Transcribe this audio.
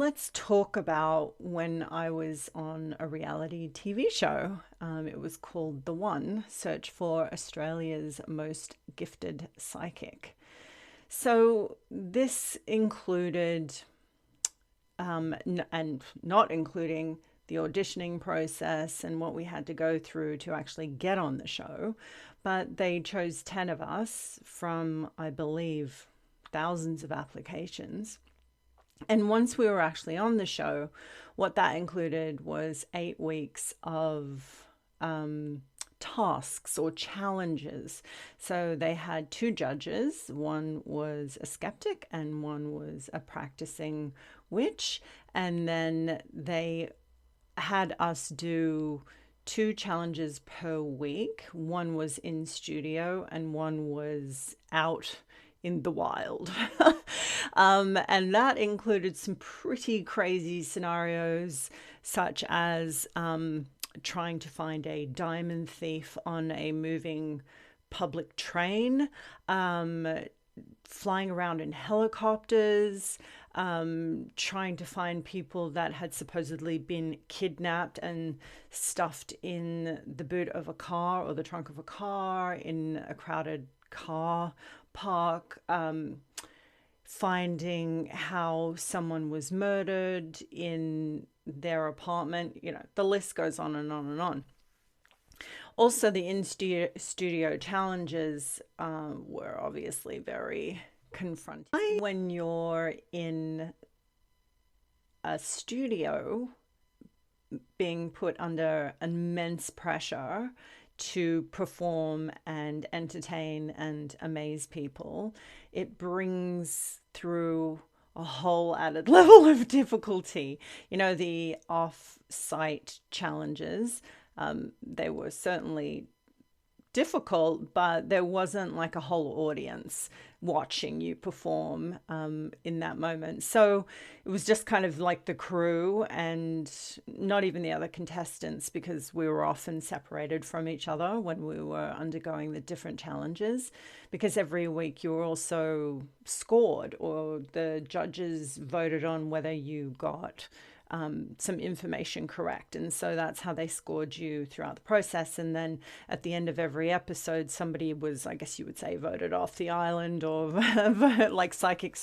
let's talk about when I was on a reality TV show. It was called The One, Search for Australia's Most Gifted Psychic. So this included, and not including the auditioning process and what we had to go through to actually get on the show, but they chose 10 of us from, I believe, thousands of applications. And once we were actually on the show, what that included was 8 weeks of tasks or challenges. So they had two judges. One was a skeptic and one was a practicing witch. And then they had us do two challenges per week. One was in studio and one was out in the wild. And that included some pretty crazy scenarios, such as trying to find a diamond thief on a moving public train, flying around in helicopters, trying to find people that had supposedly been kidnapped and stuffed in the boot of a car or the trunk of a car in a crowded car park, finding how someone was murdered in their apartment. The list goes on and on and on. Also, the in-studio challenges were obviously very confronting. When you're in a studio being put under immense pressure to perform and entertain and amaze people, it brings through a whole added level of difficulty. The off-site challenges, they were certainly difficult, but there wasn't like a whole audience watching you perform in that moment. So it was just kind of like the crew and not even the other contestants, because we were often separated from each other when we were undergoing the different challenges, because every week you were also scored, or the judges voted on whether you got some information correct. And so that's how they scored you throughout the process. And then at the end of every episode, somebody was, I guess you would say, voted off the island, or like psychics